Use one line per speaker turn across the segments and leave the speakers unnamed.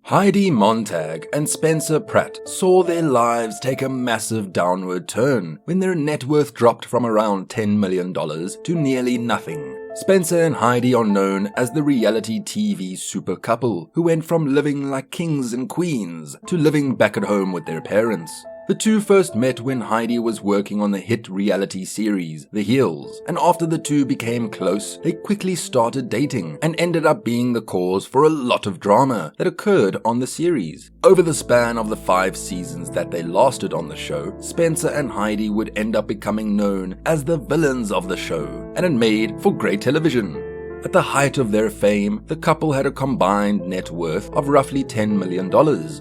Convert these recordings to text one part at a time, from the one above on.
Heidi Montag and Spencer Pratt saw their lives take a massive downward turn when their net worth dropped from around $10 million to nearly nothing. Spencer and Heidi are known as the reality TV super couple who went from living like kings and queens to living back at home with their parents. The two first met when Heidi was working on the hit reality series, The Hills, and after the two became close, they quickly started dating and ended up being the cause for a lot of drama that occurred on the series. Over the span of the 5 seasons that they lasted on the show, Spencer and Heidi would end up becoming known as the villains of the show, and it made for great television. At the height of their fame, the couple had a combined net worth of roughly $10 million,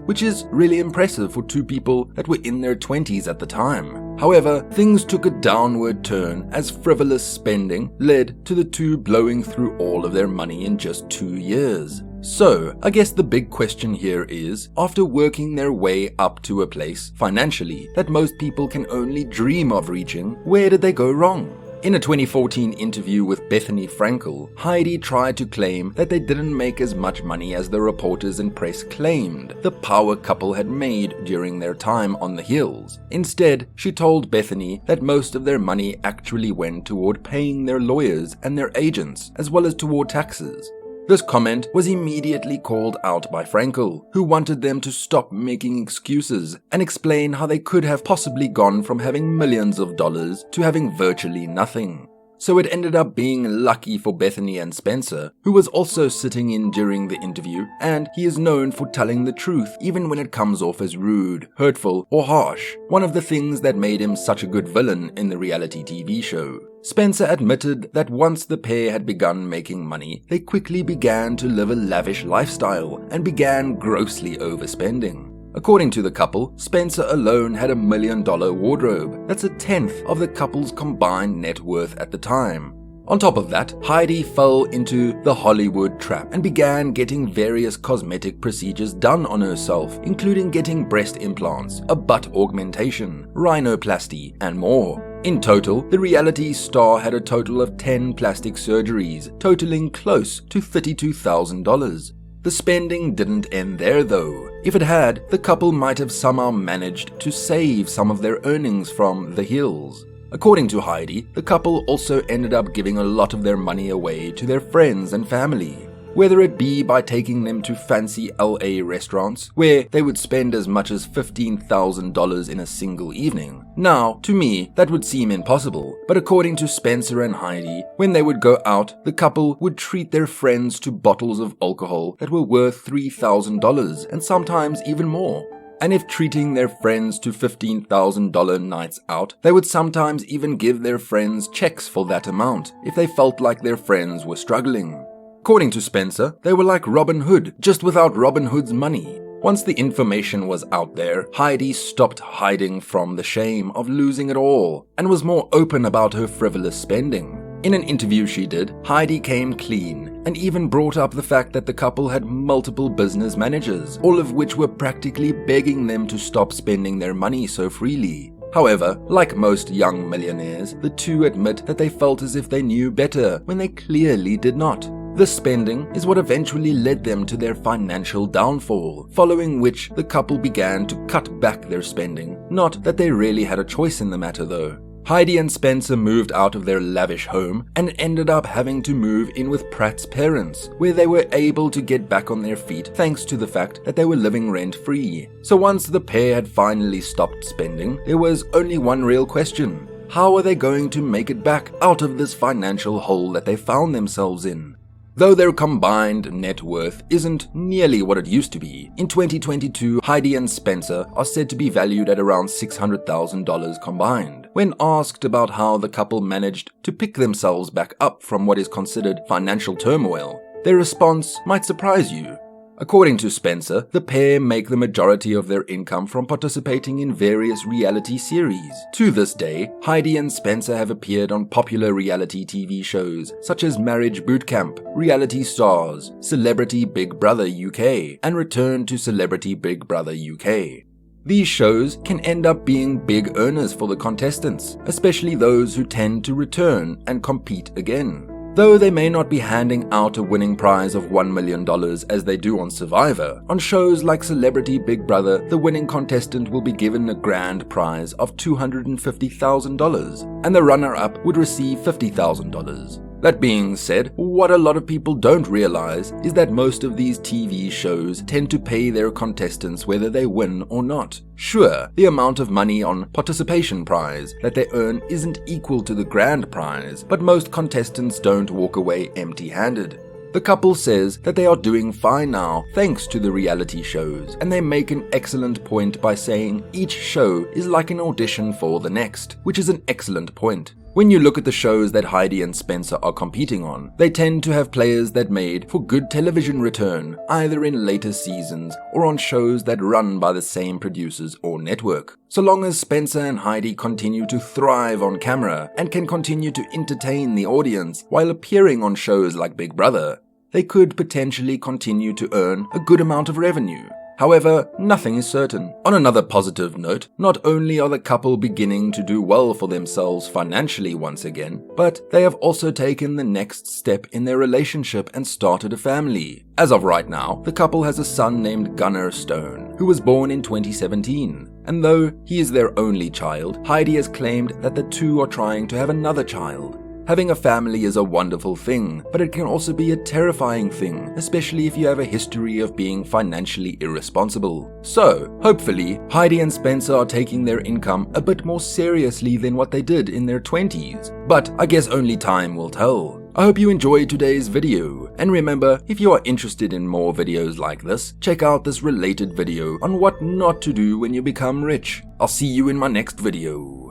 which is really impressive for two people that were in their 20s at the time. However, things took a downward turn as frivolous spending led to the two blowing through all of their money in just 2 years. So, I guess the big question here is, after working their way up to a place, financially, that most people can only dream of reaching, where did they go wrong? In a 2014 interview with Bethany Frankel, Heidi tried to claim that they didn't make as much money as the reporters and press claimed the power couple had made during their time on the Hills. Instead, she told Bethany that most of their money actually went toward paying their lawyers and their agents, as well as toward taxes. This comment was immediately called out by Frankel, who wanted them to stop making excuses and explain how they could have possibly gone from having millions of dollars to having virtually nothing. So it ended up being lucky for Bethany and Spencer, who was also sitting in during the interview, and he is known for telling the truth even when it comes off as rude, hurtful, or harsh, one of the things that made him such a good villain in the reality TV show. Spencer admitted that once the pair had begun making money, they quickly began to live a lavish lifestyle and began grossly overspending. According to the couple, Spencer alone had $1 million wardrobe. That's 1/10 of the couple's combined net worth at the time. On top of that, Heidi fell into the Hollywood trap and began getting various cosmetic procedures done on herself, including getting breast implants, a butt augmentation, rhinoplasty, and more. In total, the reality star had a total of 10 plastic surgeries, totaling close to $32,000. The spending didn't end there though. If it had, the couple might have somehow managed to save some of their earnings from The Hills. According to Heidi, the couple also ended up giving a lot of their money away to their friends and family, whether it be by taking them to fancy LA restaurants where they would spend as much as $15,000 in a single evening. Now, to me, that would seem impossible, but according to Spencer and Heidi, when they would go out, the couple would treat their friends to bottles of alcohol that were worth $3,000 and sometimes even more. And if treating their friends to $15,000 nights out, they would sometimes even give their friends checks for that amount if they felt like their friends were struggling. According to Spencer, they were like Robin Hood, just without Robin Hood's money. Once the information was out there, Heidi stopped hiding from the shame of losing it all and was more open about her frivolous spending. In an interview she did, Heidi came clean and even brought up the fact that the couple had multiple business managers, all of which were practically begging them to stop spending their money so freely. However, like most young millionaires, the two admit that they felt as if they knew better when they clearly did not. The spending is what eventually led them to their financial downfall, following which the couple began to cut back their spending. Not that they really had a choice in the matter though. Heidi and Spencer moved out of their lavish home and ended up having to move in with Pratt's parents, where they were able to get back on their feet thanks to the fact that they were living rent-free. So once the pair had finally stopped spending, there was only one real question. How are they going to make it back out of this financial hole that they found themselves in? Though their combined net worth isn't nearly what it used to be, in 2022, Heidi and Spencer are said to be valued at around $600,000 combined. When asked about how the couple managed to pick themselves back up from what is considered financial turmoil, their response might surprise you. According to Spencer, the pair make the majority of their income from participating in various reality series. To this day, Heidi and Spencer have appeared on popular reality TV shows such as Marriage Boot Camp, Reality Stars, Celebrity Big Brother UK, and Return to Celebrity Big Brother UK. These shows can end up being big earners for the contestants, especially those who tend to return and compete again. Though they may not be handing out a winning prize of $1 million as they do on Survivor, on shows like Celebrity Big Brother, the winning contestant will be given a grand prize of $250,000, and the runner-up would receive $50,000. That being said, what a lot of people don't realize is that most of these TV shows tend to pay their contestants whether they win or not. Sure, the amount of money on participation prize that they earn isn't equal to the grand prize, but most contestants don't walk away empty-handed. The couple says that they are doing fine now thanks to the reality shows, and they make an excellent point by saying each show is like an audition for the next, which is an excellent point. When you look at the shows that Heidi and Spencer are competing on, they tend to have players that made for good television return, either in later seasons or on shows that run by the same producers or network. So long as Spencer and Heidi continue to thrive on camera and can continue to entertain the audience while appearing on shows like Big Brother, they could potentially continue to earn a good amount of revenue. However, nothing is certain. On another positive note, not only are the couple beginning to do well for themselves financially once again, but they have also taken the next step in their relationship and started a family. As of right now, the couple has a son named Gunnar Stone, who was born in 2017. And though he is their only child, Heidi has claimed that the two are trying to have another child. Having a family is a wonderful thing, but it can also be a terrifying thing, especially if you have a history of being financially irresponsible. So, hopefully, Heidi and Spencer are taking their income a bit more seriously than what they did in their 20s. But I guess only time will tell. I hope you enjoyed today's video, and remember, if you are interested in more videos like this, check out this related video on what not to do when you become rich. I'll see you in my next video.